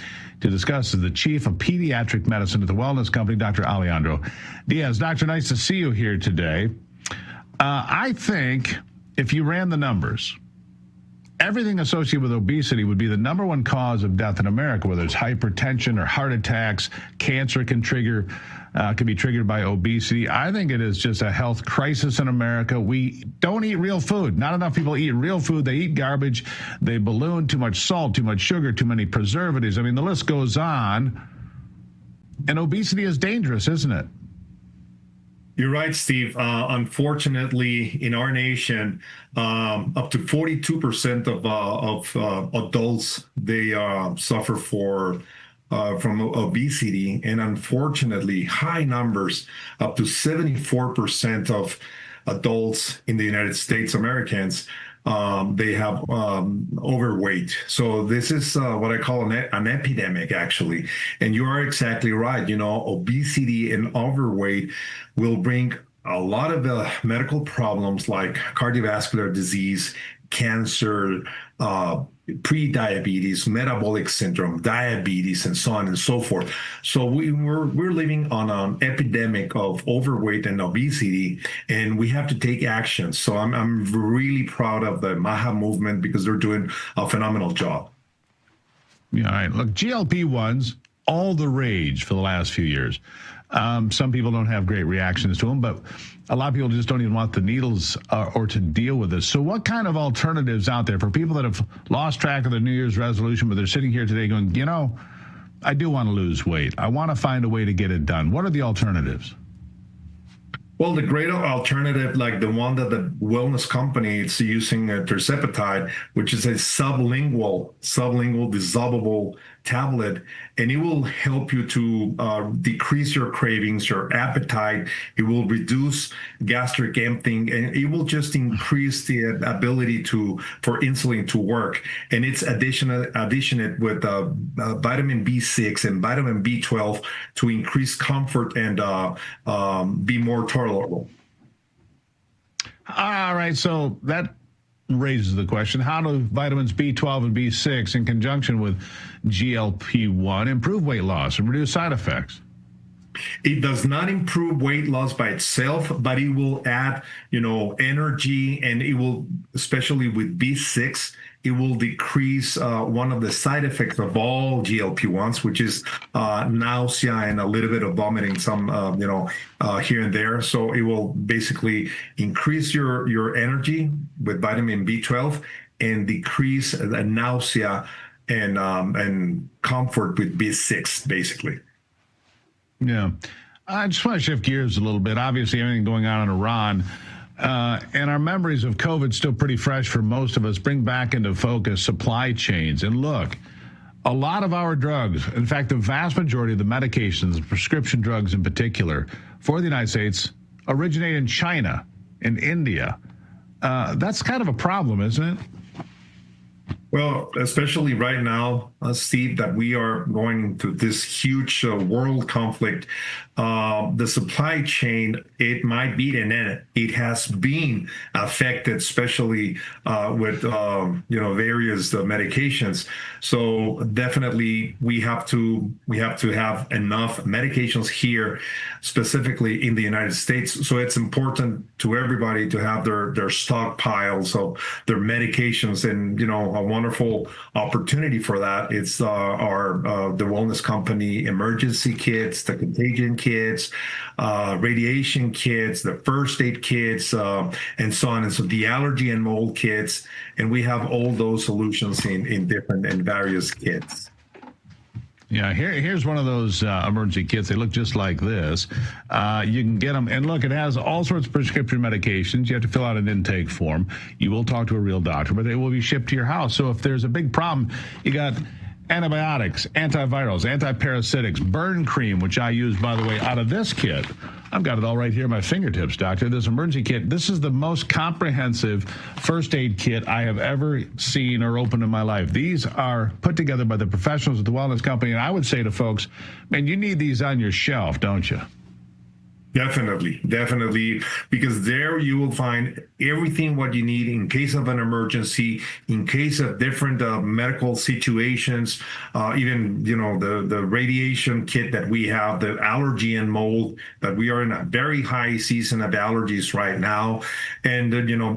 to discuss is the chief of pediatric medicine at the wellness company, Dr. Alejandro Diaz. Doctor, nice to see you here today. I think if you ran the numbers, everything associated with obesity would be the number one cause of death in America, whether it's hypertension or heart attacks. Cancer can be triggered by obesity. I think it is just a health crisis in America. We don't eat real food. Not enough people eat real food. They eat garbage. They balloon too much salt, too much sugar, too many preservatives. I mean, the list goes on. And obesity is dangerous, isn't it? You're right, Steve. Unfortunately, in our nation, up to 42% of adults, they suffer from obesity, and unfortunately, high numbers, up to 74% of adults in the United States, Americans, they have overweight. So this is what I call an epidemic, actually. And you are exactly right. You know, obesity and overweight will bring a lot of medical problems like cardiovascular disease, cancer, pre-diabetes, metabolic syndrome, diabetes, and so on and so forth. So we're living on an epidemic of overweight and obesity, and we have to take action. So I'm really proud of the MAHA movement because they're doing a phenomenal job. Yeah, all right. Look, GLP-1s, all the rage for the last few years. Some people don't have great reactions to them, but a lot of people just don't even want the needles or to deal with this. So what kind of alternatives out there for people that have lost track of their New Year's resolution, but they're sitting here today going, you know, I do want to lose weight. I want to find a way to get it done. What are the alternatives? Well, the great alternative, like the one that the wellness company is using, tirzepatide, which is a sublingual dissolvable tablet, and it will help you to decrease your cravings, your appetite. It will reduce gastric emptying, and it will just increase the ability for insulin to work. And it's addition it with vitamin B6 and vitamin B12 to increase comfort and be more tolerable. All right, so that raises the question, how do vitamins B12 and B6 in conjunction with GLP-1 improve weight loss and reduce side effects? It does not improve weight loss by itself, but it will add, energy, and it will, especially with B6, it will decrease one of the side effects of all GLP-1s, which is nausea and a little bit of vomiting, some, here and there. So it will basically increase your energy with vitamin B12 and decrease the nausea and comfort with B6, basically. Yeah. I just want to shift gears a little bit. Obviously, everything going on in Iran and our memories of COVID still pretty fresh for most of us. Bring back into focus supply chains. And look, a lot of our drugs, in fact, the vast majority of the medications, prescription drugs in particular, for the United States, originate in China, in India. That's kind of a problem, isn't it? Well, especially right now, Steve, that we are going through this huge world conflict, the supply chain, it might be, and it has been affected, especially with various medications. So definitely we have to have enough medications here, specifically in the United States. So it's important to everybody to have their stockpiles of their medications, and a wonderful opportunity for that. It's the wellness company emergency kits, the contagion kits, radiation kits, the first aid kits, and so on. And so the allergy and mold kits, and we have all those solutions in different and various kits. Yeah, here's one of those emergency kits. They look just like this. You can get them, and look, it has all sorts of prescription medications. You have to fill out an intake form. You will talk to a real doctor, but they will be shipped to your house. So if there's a big problem, you got antibiotics, antivirals, antiparasitics, burn cream, which I use, by the way, out of this kit. I've got it all right here at my fingertips, Doctor. This emergency kit, this is the most comprehensive first aid kit I have ever seen or opened in my life. These are put together by the professionals at the Wellness Company, and I would say to folks, man, you need these on your shelf, don't you? Definitely, because there you will find everything what you need in case of an emergency, in case of different medical situations, even the radiation kit that we have, the allergy and mold, that we are in a very high season of allergies right now, and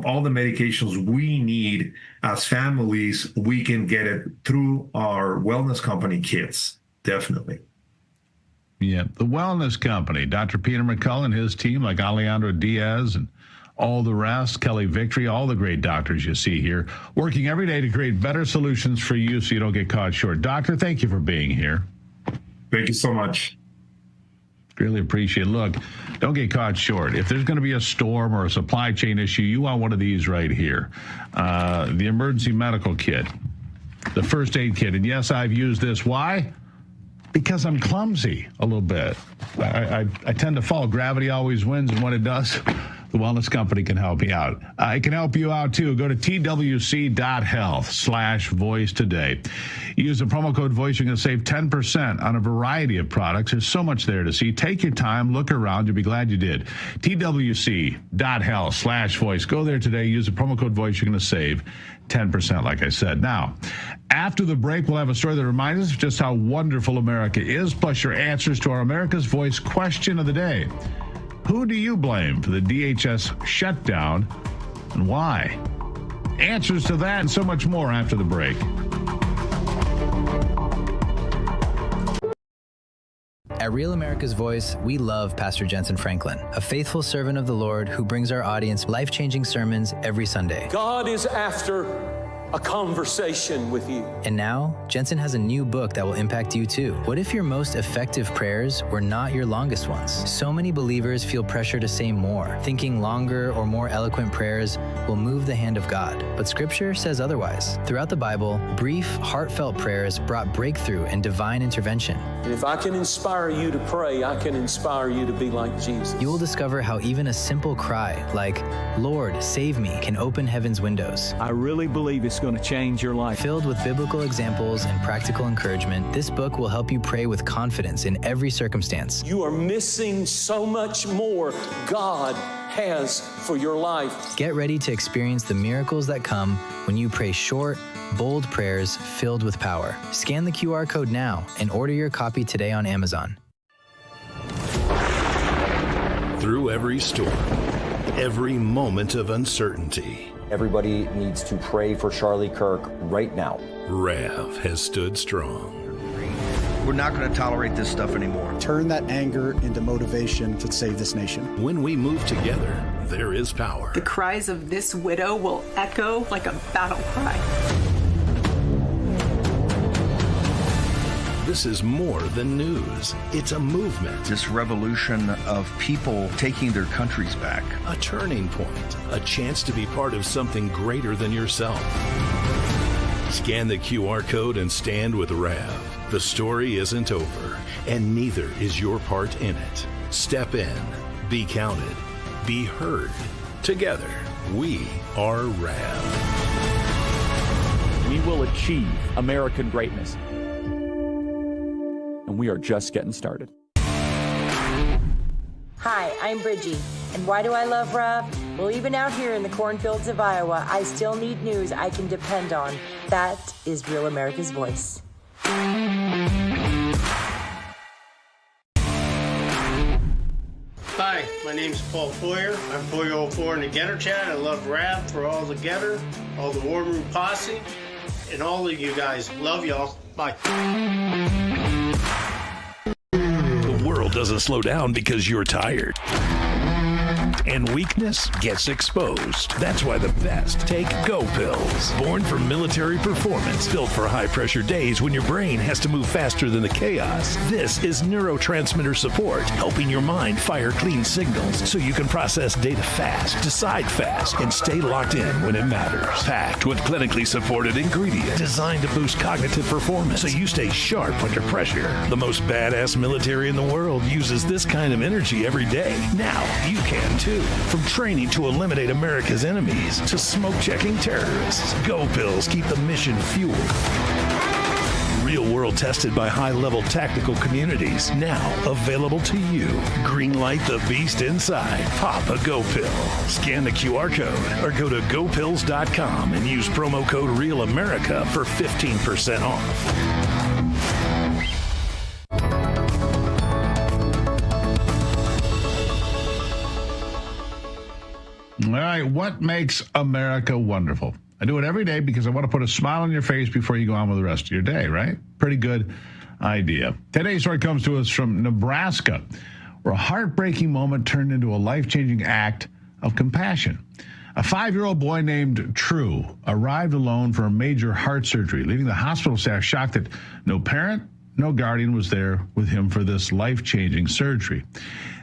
all the medications we need as families, we can get it through our Wellness Company kits. Definitely. Yeah, the Wellness Company, Dr. Peter McCullough and his team, like Alejandro Diaz and all the rest, Kelly Victory, all the great doctors you see here, working every day to create better solutions for you so you don't get caught short. Doctor, thank you for being here. Thank you so much. Really appreciate it. Look, don't get caught short. If there's going to be a storm or a supply chain issue, you want one of these right here. The emergency medical kit, the first aid kit. And yes, I've used this. Why? Because I'm clumsy a little bit. I tend to fall. Gravity always wins, and when it does, the Wellness Company can help you out. It can help you out, too. Go to twc.health/voice today. Use the promo code VOICE. You're going to save 10% on a variety of products. There's so much there to see. Take your time. Look around. You'll be glad you did. twc.health/voice. Go there today. Use the promo code VOICE. You're going to save 10%, like I said. Now, after the break, we'll have a story that reminds us just how wonderful America is, plus your answers to our America's Voice question of the day. Who do you blame for the DHS shutdown, and why? Answers to that and so much more after the break. At Real America's Voice, we love Pastor Jensen Franklin, a faithful servant of the Lord who brings our audience life-changing sermons every Sunday. God is after a conversation with you. And now, Jensen has a new book that will impact you too. What if your most effective prayers were not your longest ones? So many believers feel pressure to say more, thinking longer or more eloquent prayers will move the hand of God. But Scripture says otherwise. Throughout the Bible, brief, heartfelt prayers brought breakthrough and divine intervention. And if I can inspire you to pray, I can inspire you to be like Jesus. You will discover how even a simple cry, like, "Lord, save me," can open heaven's windows. I really believe it's going to change your life. Filled with biblical examples and practical encouragement, this book will help you pray with confidence in every circumstance. You are missing so much more God has for your life. Get ready to experience the miracles that come when you pray short, bold prayers filled with power. Scan the QR code now and order your copy today on Amazon. Through every storm, every moment of uncertainty, everybody needs to pray for Charlie Kirk right now. Rev has stood strong. We're not going to tolerate this stuff anymore. Turn that anger into motivation to save this nation. When we move together, there is power. The cries of this widow will echo like a battle cry. This is more than news. It's a movement. This revolution of people taking their countries back. A turning point. A chance to be part of something greater than yourself. Scan the QR code and stand with Rev. The story isn't over, and neither is your part in it. Step in, be counted, be heard. Together, we are Rev. We we will achieve American greatness. And we are just getting started. Hi, I'm Bridgie. And why do I love Rob? Well, even out here in the cornfields of Iowa, I still need news I can depend on. That is Real America's Voice. Hi, my name's Paul Poyer. I'm Poyer04 in the Getter Chat. I love rap for all the Getter, all the War Room Posse, and all of you guys. Love y'all. Bye. The world doesn't slow down because you're tired. And weakness gets exposed. That's why the best take Go Pills. Born for military performance, built for high-pressure days when your brain has to move faster than the chaos. This is neurotransmitter support, helping your mind fire clean signals so you can process data fast, decide fast, and stay locked in when it matters. Packed with clinically supported ingredients designed to boost cognitive performance so you stay sharp under pressure. The most badass military in the world uses this kind of energy every day. Now you can too. From training to eliminate America's enemies to smoke-checking terrorists, Go Pills keep the mission fueled. Real world tested by high-level tactical communities. Now available to you. Greenlight the beast inside. Pop a Go Pill. Scan the QR code or go to gopills.com and use promo code REALAmerica for 15% off. All right, what makes America wonderful? I do it every day because I want to put a smile on your face before you go on with the rest of your day, right? Pretty good idea. Today's story comes to us from Nebraska, where a heartbreaking moment turned into a life-changing act of compassion. A 5-year-old boy named True arrived alone for a major heart surgery, leaving the hospital staff shocked that no parent, no guardian was there with him for this life-changing surgery.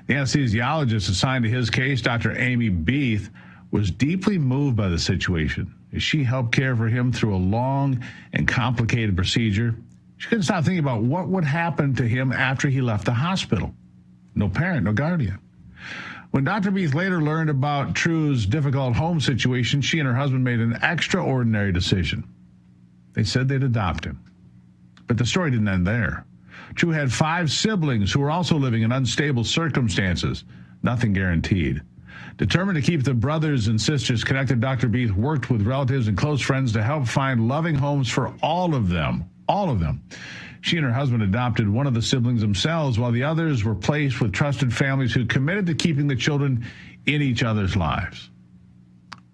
The anesthesiologist assigned to his case, Dr. Amy Beath, was deeply moved by the situation as she helped care for him through a long and complicated procedure. She couldn't stop thinking about what would happen to him after he left the hospital. No parent, no guardian. When Dr. Beath later learned about True's difficult home situation, she and her husband made an extraordinary decision. They said they'd adopt him. But the story didn't end there. True had 5 siblings who were also living in unstable circumstances, nothing guaranteed. Determined to keep the brothers and sisters connected, Dr. Beath worked with relatives and close friends to help find loving homes for all of them. All of them. She and her husband adopted one of the siblings themselves, while the others were placed with trusted families who committed to keeping the children in each other's lives.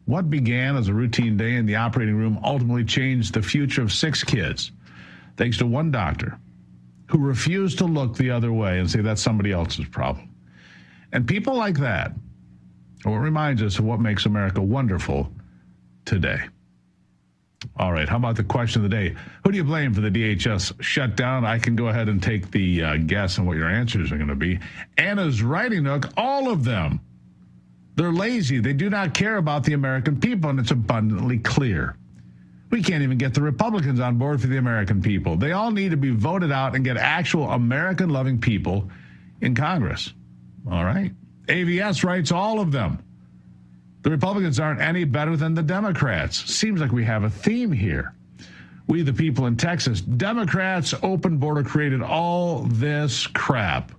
What began as a routine day in the operating room ultimately changed the future of 6 kids, thanks to one doctor who refused to look the other way and say that's somebody else's problem. And people like that are what reminds us of what makes America wonderful today. All right, how about the question of the day? Who do you blame for the DHS shutdown? I can go ahead and take the guess on what your answers are going to be. Anna's writing nook, all of them. They're lazy. They do not care about the American people, and it's abundantly clear. We can't even get the Republicans on board for the American people. They all need to be voted out and get actual American-loving people in Congress. All right? AVS writes all of them. The Republicans aren't any better than the Democrats. Seems like we have a theme here. We the people in Texas. Democrats, open border created all this crap.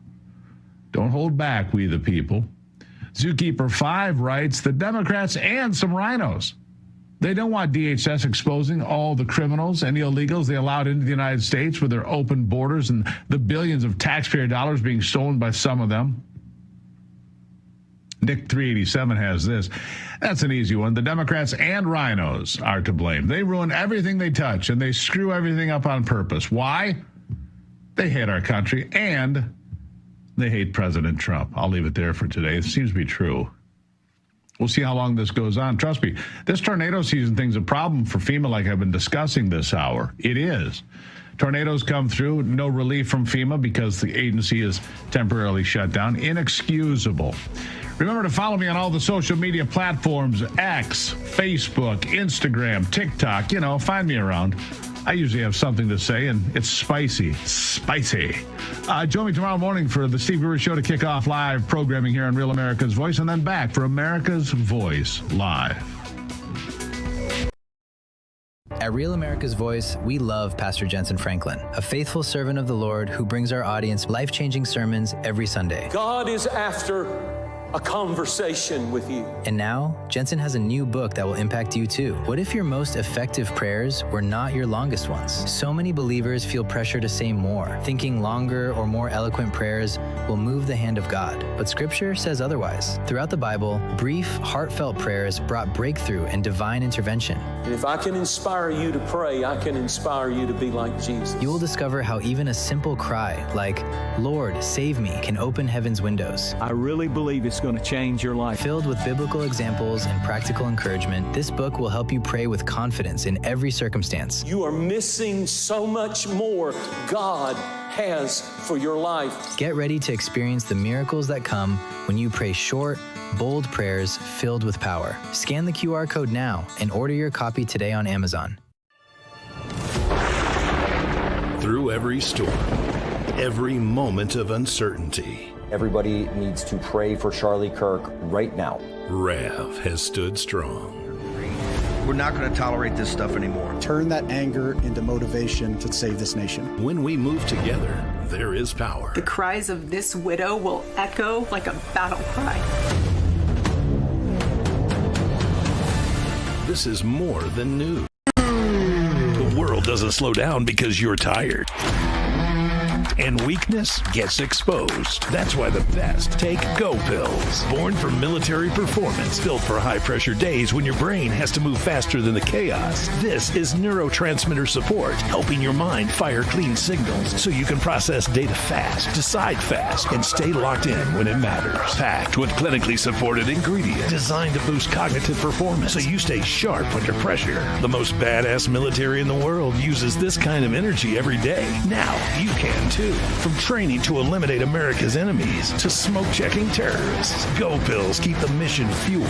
Don't hold back, we the people. Zookeeper 5 writes the Democrats and some rhinos. They don't want DHS exposing all the criminals and the illegals they allowed into the United States with their open borders and the billions of taxpayer dollars being stolen by some of them. Nick 387 has this. That's an easy one. The Democrats and rhinos are to blame. They ruin everything they touch, and they screw everything up on purpose. Why? They hate our country, and they hate President Trump. I'll leave it there for today. It seems to be true. We'll see how long this goes on. Trust me, this tornado season thing's a problem for FEMA like I've been discussing this hour. It is. Tornadoes come through, no relief from FEMA because the agency is temporarily shut down. Inexcusable. Remember to follow me on all the social media platforms, X, Facebook, Instagram, TikTok. You know, find me around. I usually have something to say, and it's spicy. Spicy. Join me tomorrow morning for the Steve Gruber Show to kick off live programming here on Real America's Voice, and then back for America's Voice Live. At Real America's Voice, we love Pastor Jensen Franklin, a faithful servant of the Lord who brings our audience life-changing sermons every Sunday. God is after a conversation with you. And now, Jensen has a new book that will impact you too. What if your most effective prayers were not your longest ones? So many believers feel pressure to say more, thinking longer or more eloquent prayers will move the hand of God. But Scripture says otherwise. Throughout the Bible, brief, heartfelt prayers brought breakthrough and divine intervention. And if I can inspire you to pray, I can inspire you to be like Jesus. You will discover how even a simple cry like, "Lord, save me," can open heaven's windows. I really believe it's going to change your life. Filled with biblical examples and practical encouragement, this book will help you pray with confidence in every circumstance. You are missing so much more God has for your life. Get ready to experience the miracles that come when you pray short, bold prayers filled with power. Scan the QR code now and order your copy today on Amazon. Through every storm, every moment of uncertainty, Everybody needs to pray for Charlie Kirk right now. Rav has stood strong. We're not going to tolerate this stuff anymore. Turn that anger into motivation to save this nation. When we move together, there is power. The cries of this widow will echo like a battle cry. This is more than news. The world doesn't slow down because you're tired. And weakness gets exposed. That's why the best take Go pills. Born for military performance, built for high-pressure days when your brain has to move faster than the chaos. This is neurotransmitter support, helping your mind fire clean signals so you can process data fast, decide fast, and stay locked in when it matters. Packed with clinically supported ingredients designed to boost cognitive performance so you stay sharp under pressure. The most badass military in the world uses this kind of energy every day. Now you can too. From training to eliminate America's enemies to smoke-checking terrorists, Go pills keep the mission fueled.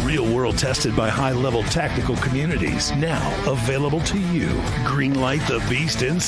Real world tested by high-level tactical communities. Now available to you. Greenlight the beast inside.